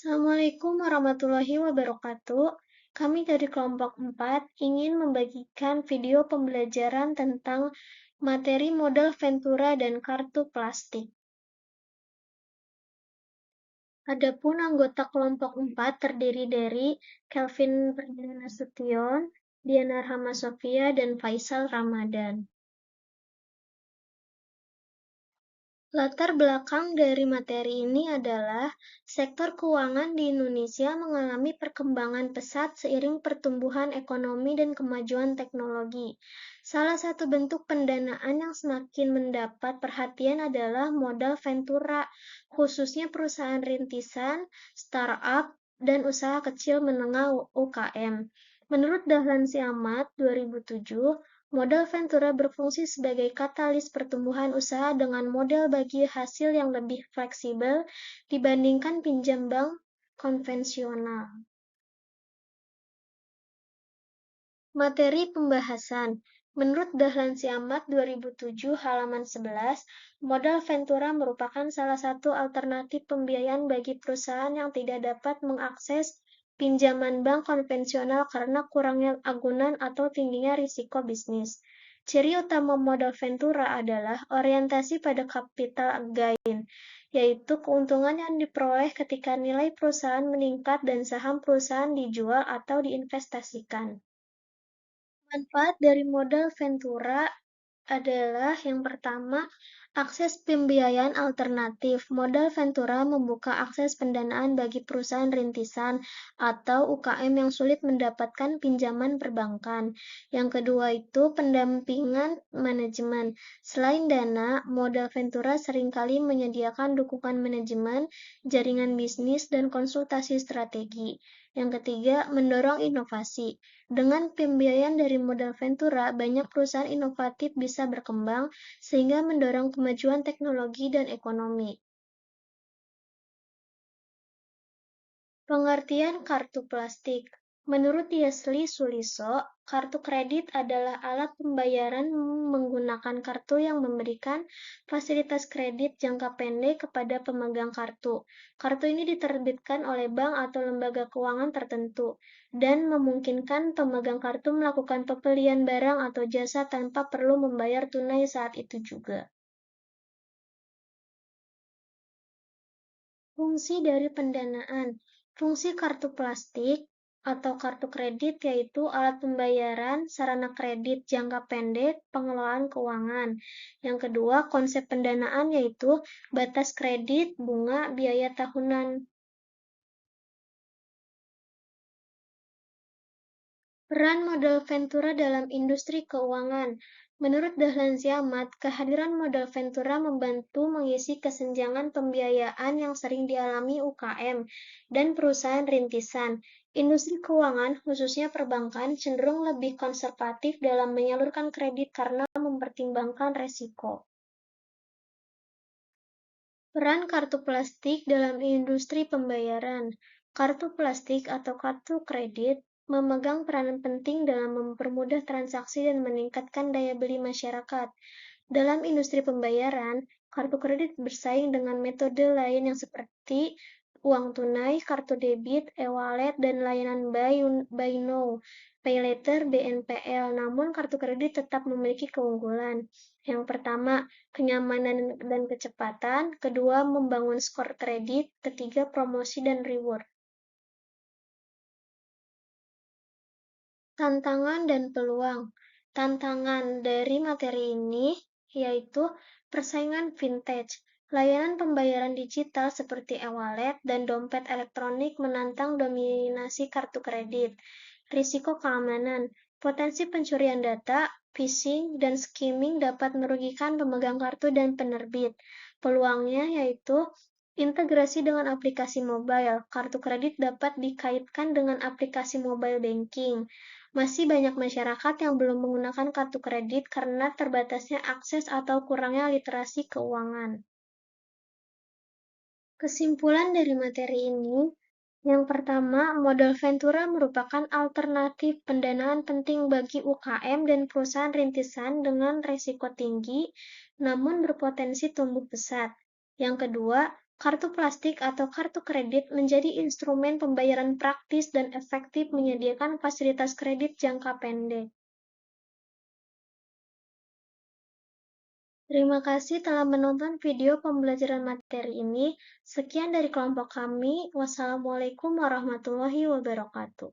Assalamualaikum warahmatullahi wabarakatuh. Kami dari kelompok 4 ingin membagikan video pembelajaran tentang materi modal Ventura dan kartu plastik. Adapun anggota kelompok 4 terdiri dari Kelvin Ferdinand Nasution, Diana Rahma Sofia, dan Faisal Ramadan. Latar belakang dari materi ini adalah sektor keuangan di Indonesia mengalami perkembangan pesat seiring pertumbuhan ekonomi dan kemajuan teknologi. Salah satu bentuk pendanaan yang semakin mendapat perhatian adalah modal ventura, khususnya perusahaan rintisan, startup, dan usaha kecil menengah UKM. Menurut Dahlan Siamat 2007, modal ventura berfungsi sebagai katalis pertumbuhan usaha dengan model bagi hasil yang lebih fleksibel dibandingkan pinjam bank konvensional. Materi pembahasan. Menurut Dahlan Siamat 2007 halaman 11, modal ventura merupakan salah satu alternatif pembiayaan bagi perusahaan yang tidak dapat mengakses pinjaman bank konvensional karena kurangnya agunan atau tingginya risiko bisnis. Ciri utama modal ventura adalah orientasi pada capital gain, yaitu keuntungan yang diperoleh ketika nilai perusahaan meningkat dan saham perusahaan dijual atau diinvestasikan. Manfaat dari modal ventura adalah yang pertama, akses pembiayaan alternatif. Modal ventura membuka akses pendanaan bagi perusahaan rintisan atau UKM yang sulit mendapatkan pinjaman perbankan. Yang kedua itu pendampingan manajemen. Selain dana, modal ventura seringkali menyediakan dukungan manajemen, jaringan bisnis, dan konsultasi strategi. Yang ketiga, mendorong inovasi. Dengan pembiayaan dari modal ventura, banyak perusahaan inovatif bisa berkembang sehingga mendorong kemajuan teknologi dan ekonomi. Pengertian kartu plastik. Menurut Yesli Suliso, kartu kredit adalah alat pembayaran menggunakan kartu yang memberikan fasilitas kredit jangka pendek kepada pemegang kartu. Kartu ini diterbitkan oleh bank atau lembaga keuangan tertentu dan memungkinkan pemegang kartu melakukan pembelian barang atau jasa tanpa perlu membayar tunai saat itu juga. Fungsi dari pendanaan. Fungsi kartu plastik atau kartu kredit yaitu alat pembayaran, sarana kredit jangka pendek, pengelolaan keuangan. Yang kedua, konsep pendanaan yaitu batas kredit, bunga, biaya tahunan. Peran modal ventura dalam industri keuangan. Menurut Dahlan Siamat, kehadiran modal ventura membantu mengisi kesenjangan pembiayaan yang sering dialami UKM dan perusahaan rintisan. Industri keuangan, khususnya perbankan, cenderung lebih konservatif dalam menyalurkan kredit karena mempertimbangkan resiko. Peran kartu plastik dalam industri pembayaran. Kartu plastik atau kartu kredit memegang peranan penting dalam mempermudah transaksi dan meningkatkan daya beli masyarakat. Dalam industri pembayaran, kartu kredit bersaing dengan metode lain yang seperti uang tunai, kartu debit, e-wallet, dan layanan buy now, pay later (BNPL). Namun, kartu kredit tetap memiliki keunggulan. Yang pertama, kenyamanan dan kecepatan. Kedua, membangun skor kredit. Ketiga, promosi dan reward. Tantangan dan peluang. Tantangan dari materi ini yaitu persaingan vintage. Layanan pembayaran digital seperti e-wallet dan dompet elektronik menantang dominasi kartu kredit. Risiko keamanan. Potensi pencurian data, phishing, dan skimming dapat merugikan pemegang kartu dan penerbit. Peluangnya yaitu integrasi dengan aplikasi mobile. Kartu kredit dapat dikaitkan dengan aplikasi mobile banking. Masih banyak masyarakat yang belum menggunakan kartu kredit karena terbatasnya akses atau kurangnya literasi keuangan. Kesimpulan dari materi ini, yang pertama, modal ventura merupakan alternatif pendanaan penting bagi UKM dan perusahaan rintisan dengan risiko tinggi, namun berpotensi tumbuh pesat. Yang kedua, Kartu plastik atau kartu kredit menjadi instrumen pembayaran praktis dan efektif menyediakan fasilitas kredit jangka pendek. Terima kasih telah menonton video pembelajaran materi ini. Sekian dari kelompok kami. Wassalamualaikum warahmatullahi wabarakatuh.